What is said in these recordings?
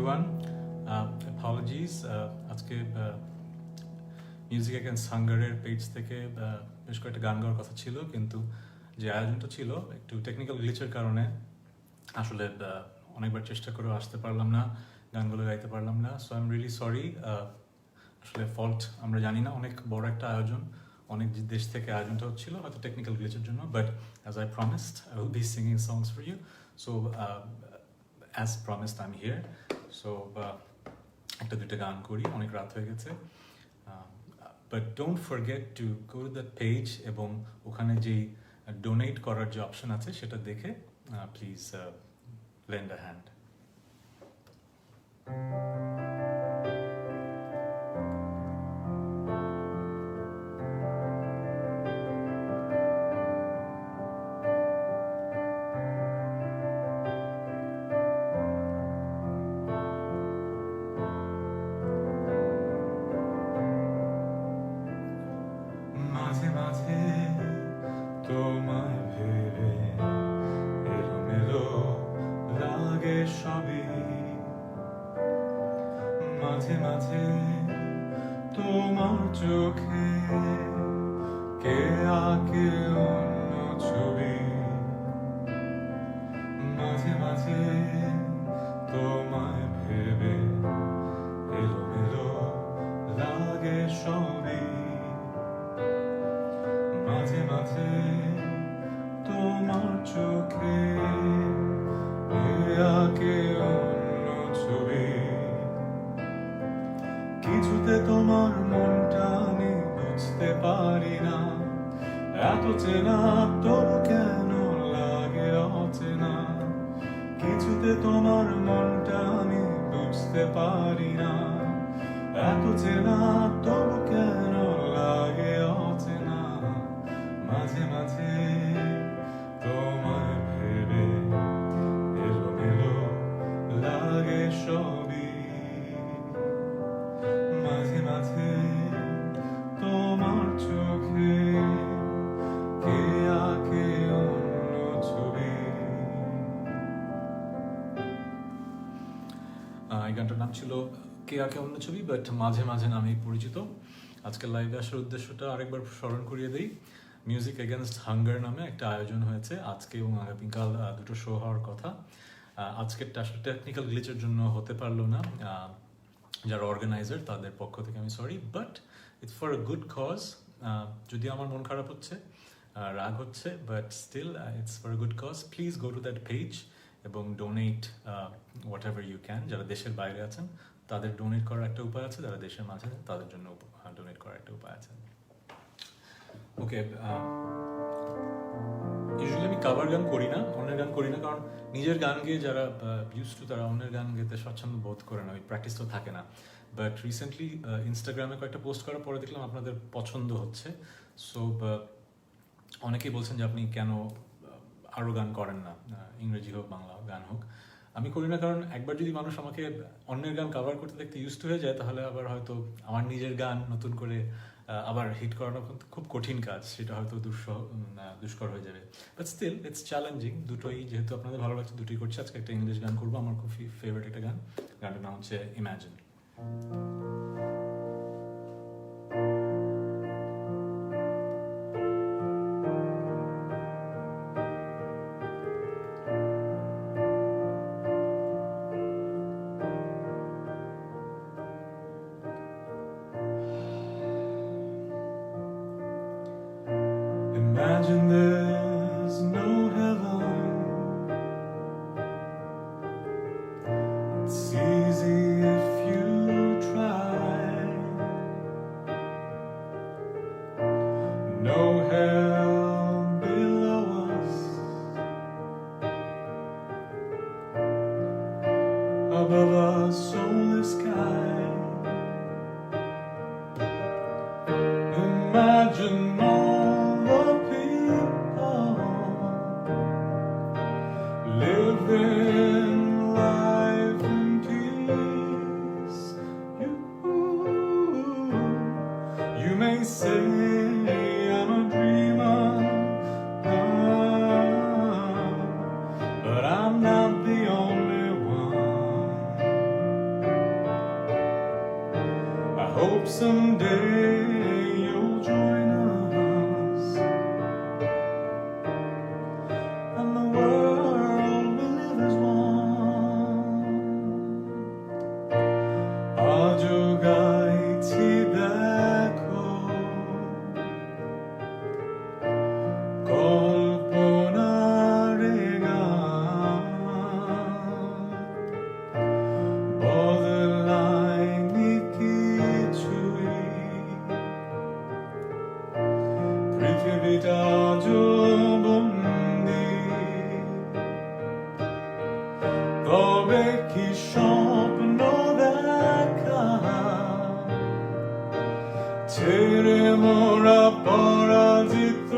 everyone. Apologies. আজকে music against হাঙ্গারের page থেকে বেশ কয়েকটা গান গাওয়ার কথা ছিল, কিন্তু যে আয়োজনটা ছিল একটু টেকনিক্যাল গ্লিচের কারণে আসলে অনেকবার চেষ্টা করেও আসতে পারলাম না, গানগুলো গাইতে পারলাম না। So I am really sorry. আসলে ফল্ট আমরা জানি না, অনেক বড় একটা আয়োজন, অনেক দেশ থেকে আয়োজনটা হচ্ছিল, হয়তো টেকনিক্যাল গ্লিচের জন্য। But as I promised, I will be singing songs for you. So as promised I am here. So একটা দুইটা গান করি, অনেক রাত হয়ে গেছে। But don't forget to go to that page এবং ওখানে যেই ডোনেট করার যে অপশন আছে সেটা দেখে প্লিজ lend a hand. মাঝে মাঝে তোমায় ভেবে এলোমেলো লাগে সবই, মাঝে মাঝে তোমার চোখে কে আঁকে অন্য ছবি, মাঝে মাঝে তোমায় ভেবে এলোমেলো লাগে সবই, মাঝে মাঝে তোমার চোখে আঁকে অন্য ছবি। কিছুতে তোমার মনটা আমি বুঝতে পারি না, এত চেনা তবু কেন লাগে অচেনা। কিছুতে তোমার মনটা আমি বুঝতে পারি না, এত চেনা তবু কেন লাগে অচেনা। মাঝে মাঝে তোমায় ভেবে এলোমেলো লাগে সবই, মাঝে মাঝে তোমার চোখে কে আঁকে অন্য ছবি। এই গানটার নাম ছিল কে আঁকে অন্য ছবি, বাট মাঝে মাঝে নামেই পরিচিত। আজকের লাইভে আসার উদ্দেশ্যটা আরেকবার স্মরণ করিয়ে দিই। মিউজিক এগেইনস্ট হাঙ্গার নামে একটা আয়োজন হয়েছে আজকে এবং আগামীকাল, দুটো শো হওয়ার কথা। আজকেরটা আসলে টেকনিক্যাল গ্লিচের জন্য হতে পারলো না, যারা অর্গানাইজার তাদের পক্ষ থেকে আমি sorry, but it's for a good cause. যদি আমার মন খারাপ হচ্ছে, রাগ হচ্ছে, but still it's for a good cause. Please go to that page এবং donate whatever you can. যারা দেশের বাইরে আছেন তাদের ডোনেট করার একটা উপায় আছে, যারা দেশের মাঝে তাদের জন্য ডোনেট করার একটা উপায় আছে। ওকে, ইউজুয়ালি আমি কাভার গান করি না, অন্যের গান করি না, কারণ নিজের গান গেয়ে যারা ইউজ টু তারা অন্যের গান গেতে স্বচ্ছন্দ বোধ করে না, ওই প্র্যাকটিস তো থাকে না। বাট রিসেন্টলি ইনস্টাগ্রামে কয়েকটা পোস্ট করার পরে দেখলাম আপনাদের পছন্দ হচ্ছে। সো অনেকেই বলছেন যে আপনি কেন আরও গান করেন না, ইংরেজি হোক বাংলা গান হোক। আমি করি না কারণ একবার যদি মানুষ আমাকে অন্যের গান কাভার করতে দেখতে ইউজ টু হয়ে যায়, তাহলে আবার হয়তো আমার নিজের গান নতুন করে আবার হিট করানো খুব কঠিন কাজ, সেটা হয়তো দুষ্কর হয়ে যাবে। But still it's challenging. দুটোই যেহেতু আপনাদের ভালো লাগছে, দুটোই করছি। আজকে একটা ইংলিশ গান করবো, আমার খুব ফেভারিট একটা গান। গানটার নাম হচ্ছে imagine. Imagine there's no heaven. It's easy if you try. No hell below us. Above us only sky. Imagine all the people living life in peace. You may say I'm a dreamer, but I'm not the only one. Hope someday you'll join us, and the world will live as one. আজও গাইছি দেখো কল্পনার গান, বদলায়নি কিছুই, পৃথিবীটা আজও বন্দি। তবে কি স্বপ্ন দেখা, ছেড়ে মোরা পরাজিত।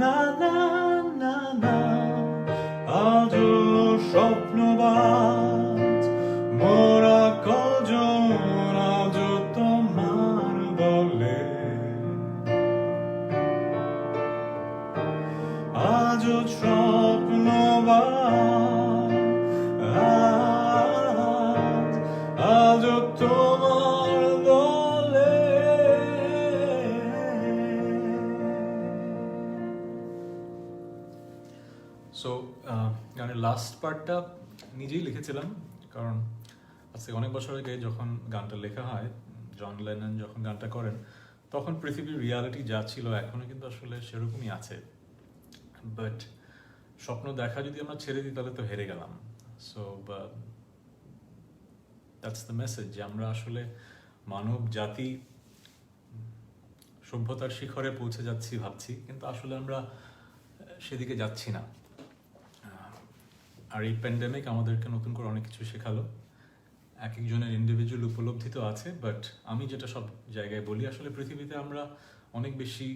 না না না না, আজও স্বপ্নবাজ মোরা কজন, আজও তোমার দলে, আজও স্বপ্নবাজ, আজও তোমার দলে। সো গানের লাস্ট পার্টটা নিজেই লিখেছিলাম, কারণ আজকে অনেক বছর আগে যখন গানটা লেখা হয়, জন লেনন যখন গানটা করেন, তখন পৃথিবীর রিয়ালিটি যা ছিল এখনো কিন্তু আসলে সেরকমই আছে। বাট স্বপ্ন দেখা যদি আমরা ছেড়ে দিই তাহলে তো হেরে গেলাম। সো দ্যাটস দ্য মেসেজ, যে আমরা আসলে মানব জাতি সভ্যতার শিখরে পৌঁছে যাচ্ছি ভাবছি, কিন্তু আসলে আমরা সেদিকে যাচ্ছি না। আর এই প্যান্ডেমিক আমাদেরকে নতুন করে অনেক কিছু শেখালো। এক একজনের ইন্ডিভিজুয়াল উপলব্ধি তো আছে, বাট আমি যেটা সব জায়গায় বলি, আসলে পৃথিবীতে আমরা অনেক বেশি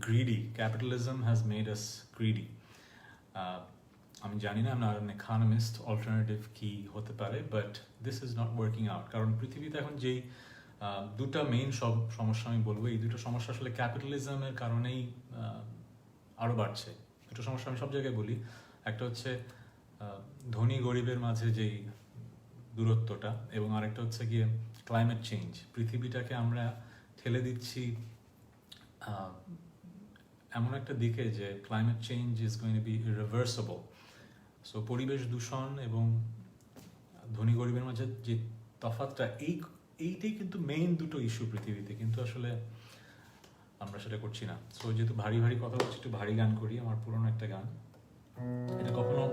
greedy. Capitalism has made us greedy. আমি জানি না, আমরা অ্যান ইকোনমিস্ট, অল্টারনেটিভ কি হতে পারে, but this is not working out. কারণ পৃথিবীতে এখন যেই দুটা মেইন সব সমস্যা আমি বলবো, এই দুটো সমস্যা আসলে ক্যাপিটালিজমের কারণেই আরও বাড়ছে। দুটো সমস্যা আমি সব জায়গায় বলি। একটা হচ্ছে ধনী গরিবের মাঝে যেই দূরত্বটা, এবং আরেকটা হচ্ছে গিয়ে ক্লাইমেট চেঞ্জ। পৃথিবীটাকে আমরা ঠেলে দিচ্ছি এমন একটা দিকে যে climate change is going to be irreversible. So পরিবেশ দূষণ এবং ধনী গরিবের মাঝে যে তফাৎটা, এইটাই কিন্তু মেইন দুটো ইস্যু পৃথিবীতে, কিন্তু আসলে আমরা সেটা করছি না। সো যেহেতু ভারী ভারী কথা বলছি, একটু ভারী গান করি। আমার পুরনো একটা গান, এটা কখনো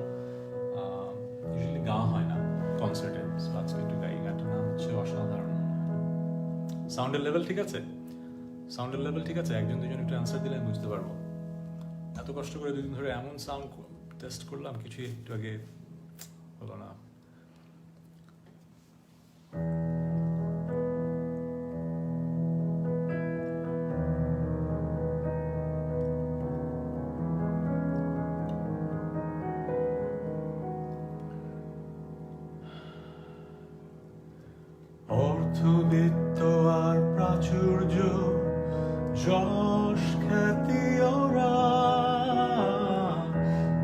ইউজুয়ালি গাওয়া হয় না কনসার্টে, আজকে একটু গাই। গানটার নাম হচ্ছে অসাধারণ। সাউন্ডের লেভেল ঠিক আছে? সাউন্ডের লেভেল ঠিক আছে? একজন দুজন একটু অ্যান্সার দিলে আমি বুঝতে পারবো। এত কষ্ট করে দুদিন ধরে এমন সাউন্ড টেস্ট করলাম, কিছুই একটু আগে হলো না। অর্থবিত্ত আর প্রাচুর্য, যশ খ্যাতি ওরা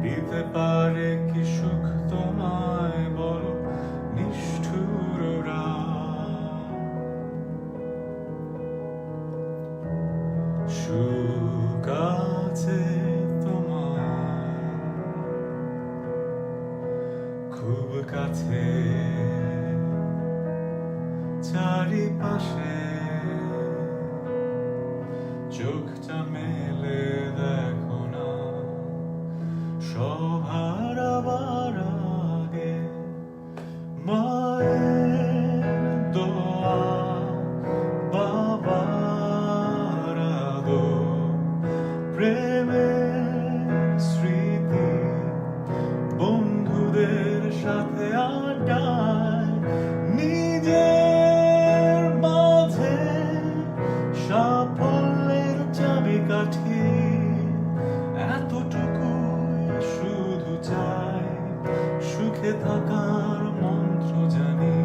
দিতে পারে কি সুখ তোমায়, বলো নিষ্ঠুর ওরা। সুখ আছে তোমার খুব কাছে, চারিপাশে চোখটা মেলে দেখো না, সবার আবার আগে মায়ের দোয়া, বাবার আদর, প্রেমের স্মৃতি, বন্ধুদের সাথে আড্ডায়, নিজের মাঝে সাফল্যের চাবিকাঠি, এতটুকুই শুধু চাই, সুখে থাকার মন্ত্র জানি।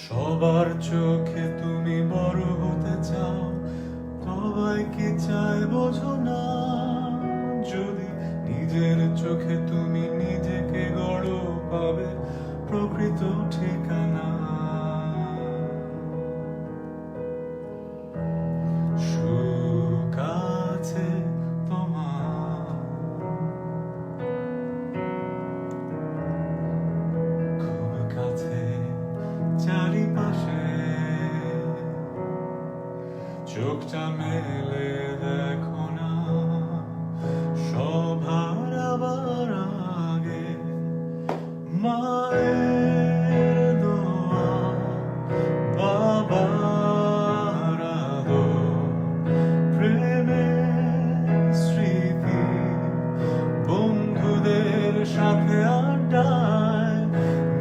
সবার চোখে তুমি বড় হতে চাও, সবাই কি চায় বোঝো না, যদি নিজের চোখে তুমি নিজেকে গড়ো পাবে প্রকৃত ঠিকানা। সুখ আছে তোমার খুব কাছে, চারিপাশে চোখটা মেলে দেখো না, সবার আবার আগে মায়ের দোয়া, বাবার আদর, প্রেমের স্মৃতি, বন্ধুদের সাথে আড্ডায়,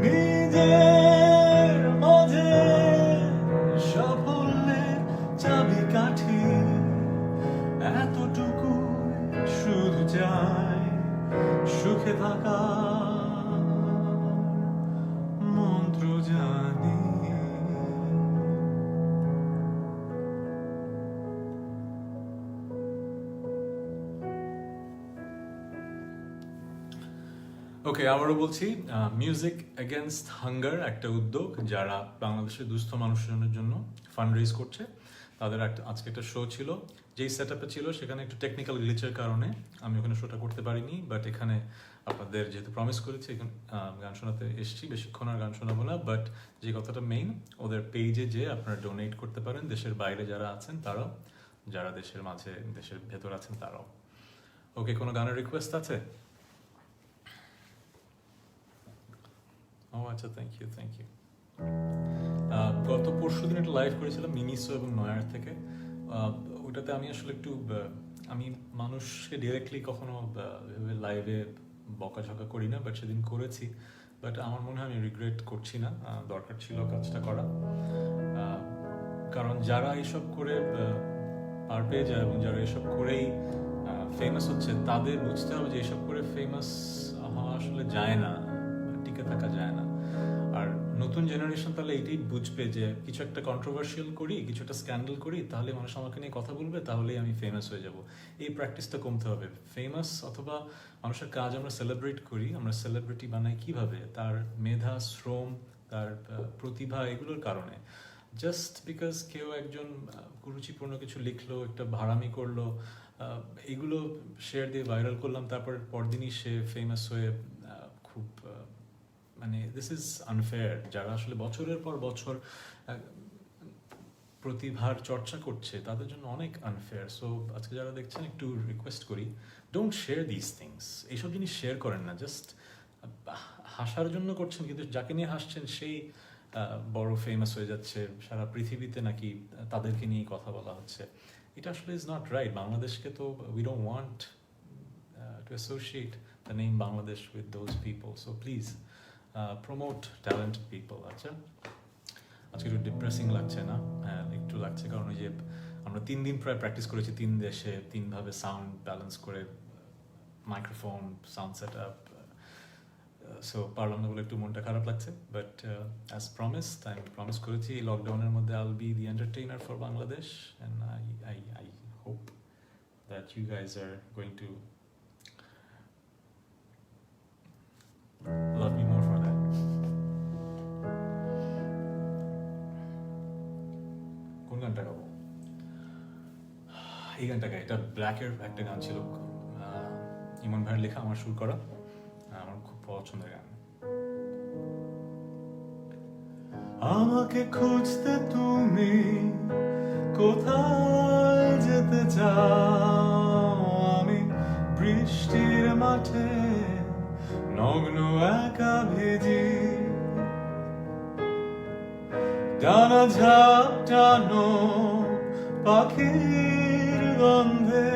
নিজের মাঝে সাফল্যের চাবিকাঠি, এতটুকু শুধু চাই সুখে থাকা মন্ত্র জানি। ওকে, আবারও বলছি, মিউজিক এগেনস্ট হাঙ্গার একটা উদ্যোগ যারা বাংলাদেশের দুস্থ মানুষজনের জন্য ফান্ড রেজ করছে। তাদের আজকে একটা শো ছিল, যেই সেট আপে ছিল সেখানে একটু টেকনিক্যাল গ্লিচের কারণে আমি ওখানে শোটা করতে পারিনি, বাট এখানে আপনাদের যেহেতু প্রমিস করেছি এখানে গান শোনাতে এসেছি, বেশিক্ষণ আর গান শোনাবো না, বাট যে কথাটা মেইন, ওদের পেজে যে আপনারা ডোনেট করতে পারেন, দেশের বাইরে যারা আছেন তারাও, যারা দেশের মাঝে দেশের ভেতর আছেন তারাও। ওকে, কোনো গানের রিকোয়েস্ট আছে? ও আচ্ছা, থ্যাংক ইউ। গত পরশু দিন একটা লাইভ করেছিলাম মিনিসো এবং নয়ার থেকে। ওটাতে আমি আসলে একটু আমি মানুষকে ডিরেক্টলি কখনো লাইভে বকাঝকা করি না, বাট সেদিন করেছি। বাট আমার মনে হয় আমি রিগ্রেট করছি না, দরকার ছিল কাজটা করা। কারণ যারা এইসব করে পার পেয়ে যায় এবং যারা এসব করেই ফেমাস হচ্ছে, তাদের বুঝতে হবে যে এইসব করে ফেমাস হওয়া আসলে যায় না, টিকে থাকা যায় না। আর নতুন জেনারেশন তাহলে এইটাই বুঝবে যে কিছু একটা কন্ট্রোভার্সিয়াল করি, কিছু একটা স্ক্যান্ডাল করি, তাহলে মানুষ আমাকে নিয়ে কথা বলবে, তাহলেই আমি ফেমাস হয়ে যাব। এই প্র্যাকটিসটা কমতে হবে। ফেমাস অথবা মানুষের কাজ আমরা সেলিব্রেট করি, আমরা সেলিব্রিটি বানাই কিভাবে? তার মেধা, শ্রম, তার প্রতিভা, এগুলোর কারণে। জাস্ট বিকজ কেউ একজন কুরুচিপূর্ণ কিছু লিখলো, একটা ভাড়ামি করলো, এগুলো শেয়ার দিয়ে ভাইরাল করলাম, তারপর পরদিনই সে ফেমাস হয়ে খুব মানে দিস ইজ আনফেয়ার। যারা আসলে বছরের পর বছর প্রতিভার চর্চা করছে তাদের জন্য অনেক আনফেয়ার। সো আজকে যারা দেখছেন একটু রিকোয়েস্ট করি, ডোন্ট শেয়ার দিস থিংস। এইসব জিনিস শেয়ার করেন না, জাস্ট হাসার জন্য করছেন, কিন্তু যাকে নিয়ে হাসছেন সেই বড় ফেমাস হয়ে যাচ্ছে, সারা পৃথিবীতে নাকি তাদেরকে নিয়ে কথা বলা হচ্ছে। এটা আসলে ইজ নট রাইট। বাংলাদেশকে তো we don't want to associate the name Bangladesh with those people. So please promote talented people. আচ্ছা, আজকে একটু ডিপ্রেসিং লাগছে না? হ্যাঁ, একটু লাগছে, কারণ ওই যে আমরা 3 দিন প্রায় প্র্যাকটিস করেছি, 3 দেশে 3 ভাবে সাউন্ড ব্যালেন্স করে, microphone, sound set up. So পারলাম না বলে একটু মনটা খারাপ লাগছে, বাট অ্যাজ প্রমিসড, আমি প্রমিস করেছি এই লকডাউনের মধ্যে I will be the entertainer for Bangladesh, and I hope that you guys are going to love me more for that. কোন গানটা গাবো? এই গানটা গাই, এটা ব্ল্যাকের একটা গান ছিল, ইমন ভাইয়ের লেখা, আমার সুর করা, আমার খুব পছন্দের গান। আমাকে খুঁজতে তুমি কোথায় যেতে চাও, আমি বৃষ্টির মাঠে নগ্ন একা ভিজি, ডানা ঝাপটানো পাখির গন্ধে,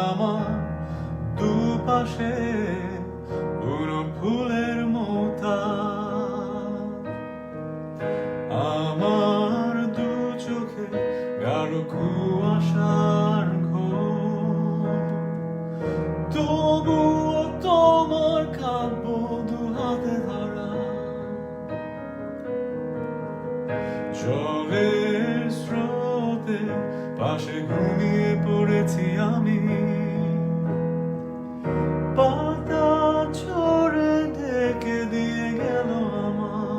আমার দুপাশে বুনো ফুলের মোতা, আমার দু চোখে গাঢ় কুয়াশার ঘোর, তবুও তোমার কাব্য দু হাতে ধরা, জলের স্রোতে পাশে ঘুমিয়ে পড়েছি আমি, পাতা ঝরে ঢেকে দিয়ে গেল আমায়।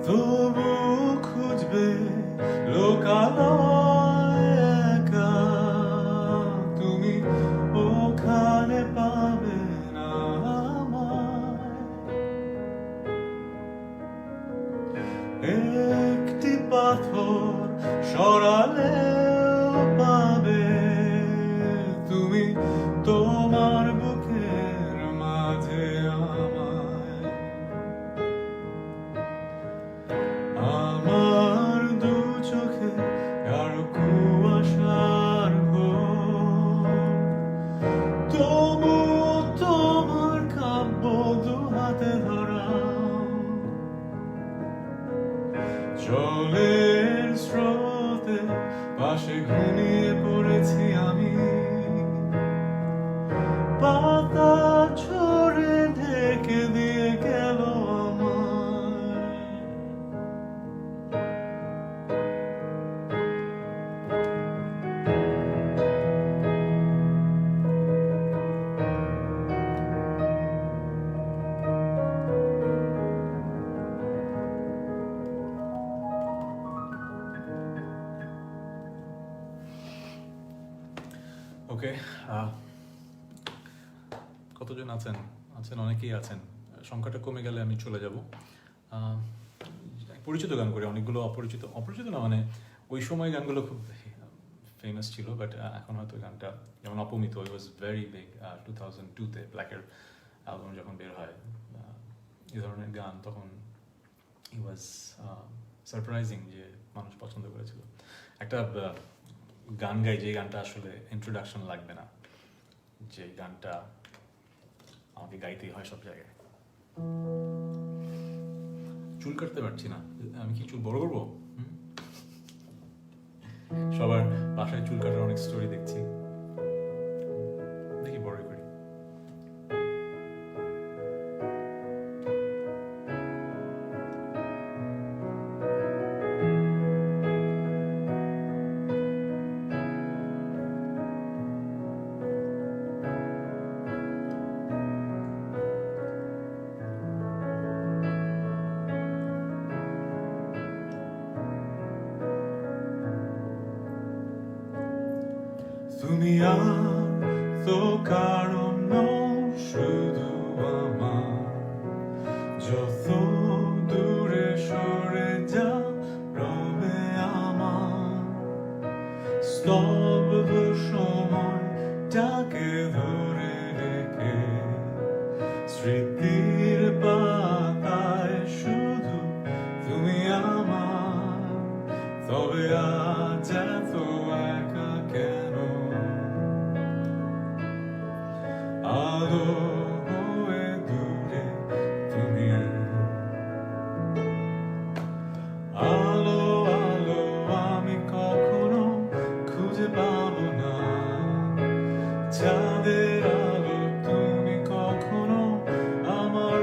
তবু খুঁজবে লোকালয় একা, তুমি ওখানে পাবে না আমায়। একটি পাথর সরালেও পাবে তুমি তোমার বুকের মাঝে আমায়। আমার দু চোখে আর কুয়াশার ঘোর, তবু তোমার কাব্য দু হাতে ধরা। জলের স্রোতে পাশে ঘুমিয়ে পড়েছি আমি, পাতা ঝরে ঢেকে দিয়ে গেল আমায়। ওকে, কতজন আছেন? অনেকেই আছেন। সংখ্যাটা কমে গেলে আমি চলে যাব। পরিচিত গান করি, অনেকগুলো অপরিচিত না, মানে ওই সময় গানগুলো খুব ফেমাস ছিল, বাট এখন হয়তো গানটা, যেমন অপমিত, ওই ওয়াজ ভেরি বিগ 2002-তে ব্ল্যাকের অ্যালবাম যখন বের হয়, এই ধরনের গান তখন ই ওয়াজ সারপ্রাইজিং যে মানুষ পছন্দ করেছিল। একটা গান গাই যে গানটা আসলে ইন্ট্রোডাকশন লাগবে না, যে গানটা আমাকে গাইতেই হয় সব জায়গায়। চুল কাটতে পারছি না, আমি কি চুল বড় করবো? সবার বাসায় চুল কাটার অনেক স্টোরি দেখছি, দেখি বড় করি। তুমি আর তো কারণ শুধু আমার, যত দূরে সরে যা রবে আমার স্তব্ধ সময়টাকে ধরে রেখে, স্মৃতির পাতায় শুধু তুমি আমার। তবে আজ এত একা কেন? আলো হয়ে দূরে তুমি, আলো আলো আমি কখনো খুঁজে পাবো না। চাঁদের আলো তুমি কখনো আমার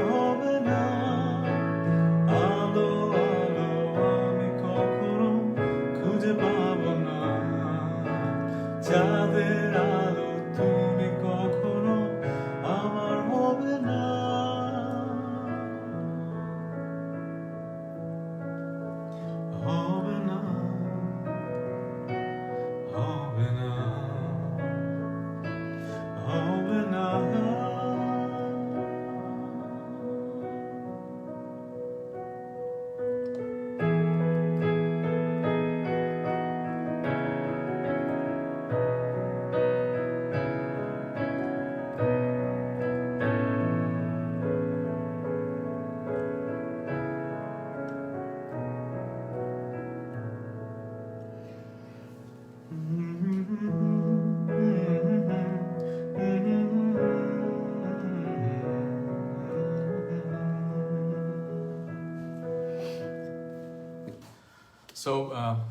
So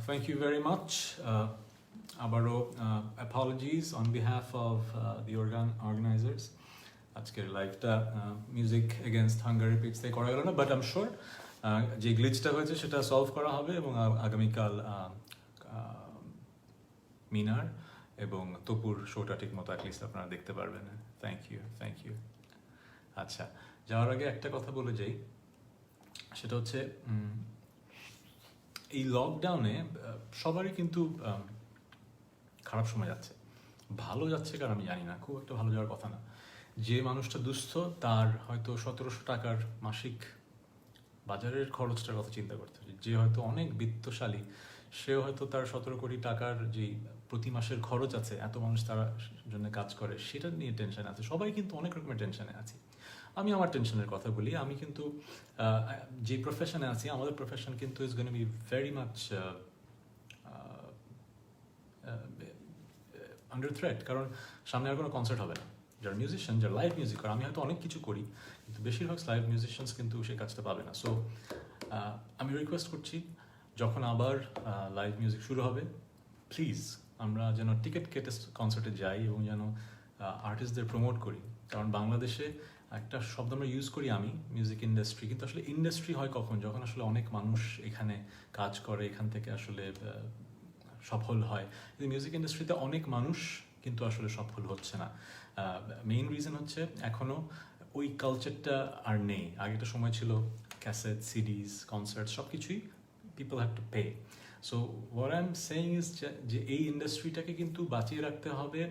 thank you very much. Abarো apologies on behalf of the organizers. আজকের লাইভটা মিউজিক এগেনস্ট হাঙ্গারি পেজ থেকে করা গেল না, বাট আম শিওর যে গ্লিচটা হয়েছে সেটা সলভ করা হবে এবং আগামীকাল মিনার এবং তপুর শোটা ঠিক মতো অ্যাটলিস্ট আপনারা দেখতে পারবেন। Thank you. আচ্ছা, যাওয়ার আগে একটা কথা বলে যাই, সেটা হচ্ছে এই লকডাউনে সবারই কিন্তু খারাপ সময় যাচ্ছে। ভালো যাচ্ছে কারণ আমি জানি না, খুব একটা ভালো যাওয়ার কথা না। যে মানুষটা দুস্থ তার হয়তো 1700 টাকার মাসিক বাজারের খরচটার কথা চিন্তা করতে হবে। যে হয়তো অনেক বিত্তশালী সেও হয়তো তার 17 কোটি টাকার যে প্রতি মাসের খরচ আছে, এত মানুষ তার জন্য কাজ করে, সেটা নিয়ে টেনশন আছে। সবাই কিন্তু অনেক রকমের টেনশনে আছি। আমি আমার টেনশনের কথা বলি। আমি কিন্তু যে প্রফেশনে আছি, আমাদের প্রফেশন কিন্তু is gonna be very much under threat, কারণ সামনে আর কোনো কনসার্ট হবে না। যারা মিউজিশিয়ান, যারা লাইভ মিউজিক করে, আমি হয়তো অনেক কিছু করি কিন্তু বেশিরভাগ লাইভ মিউজিশিয়ানস কিন্তু সেই কাজটা পাবে না। সো আমি রিকোয়েস্ট করছি, যখন আবার লাইভ মিউজিক শুরু হবে, প্লিজ আমরা যেন টিকিট কেটে কনসার্টে যাই এবং যেন আর্টিস্টদের প্রমোট করি। কারণ বাংলাদেশে একটা শব্দ আমরা ইউজ করি আমি, মিউজিক ইন্ডাস্ট্রি, কিন্তু আসলে ইন্ডাস্ট্রি হয় কখন? যখন আসলে অনেক মানুষ এখানে কাজ করে, এখান থেকে আসলে সফল হয়। কিন্তু মিউজিক ইন্ডাস্ট্রিতে অনেক মানুষ কিন্তু আসলে সফল হচ্ছে না। মেইন রিজন হচ্ছে এখনও ওই কালচারটা আর নেই। আগে একটা সময় ছিল ক্যাসেট, সিডিজ, কনসার্ট, সব কিছুই people have to pay. So what I am saying is যে এই ইন্ডাস্ট্রিটাকে কিন্তু বাঁচিয়ে রাখতে হবে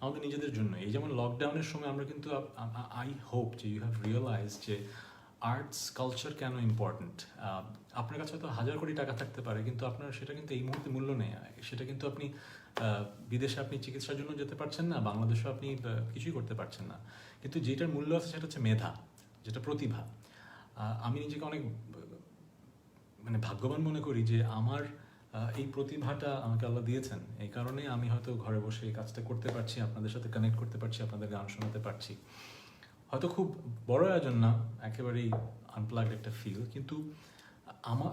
আমাদের নিজেদের জন্য। এই যেমন লকডাউনের সময় আমরা কিন্তু, আই হোপ যে ইউ হ্যাভ রিয়েলাইজ যে আর্টস কালচার কেন ইম্পর্টেন্ট। আপনার কাছে হয়তো 1000 কোটি টাকা থাকতে পারে, কিন্তু আপনার সেটা কিন্তু এই মুহূর্তে মূল্য নেই। সেটা কিন্তু আপনি বিদেশে আপনি চিকিৎসার জন্য যেতে পারছেন না, বাংলাদেশেও আপনি কিছুই করতে পারছেন না। কিন্তু যেটার মূল্য আছে সেটা হচ্ছে মেধা, যেটা প্রতিভা। আমি নিজেকে অনেক ভাগ্যবান মনে করি যে আমার এই প্রতিভাটা আমাকে আল্লাহ দিয়েছেন। এই কারণে আমি হয়তো ঘরে বসে এই কাজটা করতে পারছি, আপনাদের সাথে কানেক্ট করতে পারছি, আপনাদের গান শোনাতে পারছি। হয়তো খুব বড় আয়োজন না, একেবারেই আনপ্লাগড একটা ফিল, কিন্তু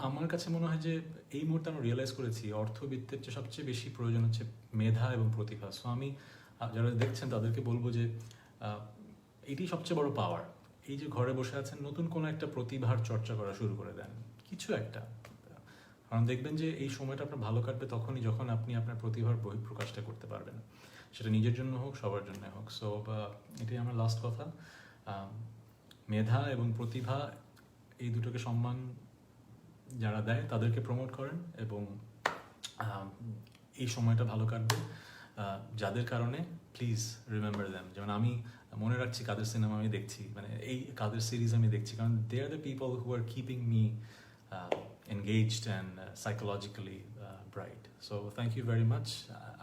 আমার কাছে মনে হয় যে এই মুহূর্তে আমরা রিয়েলাইজ করেছি অর্থবিত্তের চেয়ে সবচেয়ে বেশি প্রয়োজন হচ্ছে মেধা এবং প্রতিভা। সো আমি যারা দেখছেন তাদেরকে বলবো যে এটি সবচেয়ে বড় পাওয়ার। এই যে ঘরে বসে আছেন, নতুন কোনো একটা প্রতিভার চর্চা করা শুরু করে দেন, কিছু একটা। কারণ দেখবেন যে এই সময়টা আপনার ভালো কাটবে তখনই যখন আপনি আপনার প্রতিভার বহিঃপ্রকাশটা করতে পারবেন, সেটা নিজের জন্য হোক, সবার জন্য হোক। সো এটাই আমার লাস্ট কথা। মেধা এবং প্রতিভা এই দুটোকে সম্মান যারা দেয় তাদেরকে প্রমোট করেন এবং এই সময়টা ভালো কাটবে যাদের কারণে। Please remember them. যেমন আমি মনে রাখছি কাদের সিনেমা আমি দেখছি, এই কাদের সিরিজ আমি দেখছি, কারণ they are the people who are keeping me engaged and psychologically bright. So thank you very much.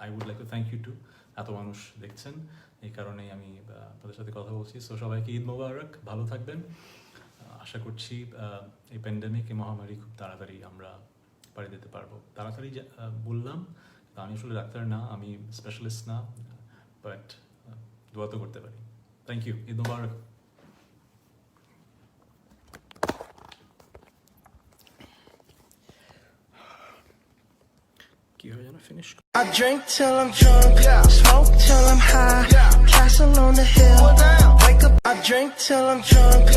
I would like to thank you too. এত মানুষ দেখছেন, এই কারণেই আমি আপনাদের সাথে কথা বলছি। সো সবাইকে ঈদ মোবারক, ভালো থাকবেন। আশা করছি এই প্যান্ডেমিক, এই মহামারী খুব তাড়াতাড়ি আমরা পাড়ি দিতে পারবো। তাড়াতাড়ি বললাম, আমি আসলে ডাক্তার না, আমি স্পেশালিস্ট না, বাট দোয়া তো করতে পারি। Thank you, Eid Mubarak. I drink till I'm drunk, smoke till I'm high, castle on the hill, wake up. I drink till I'm drunk.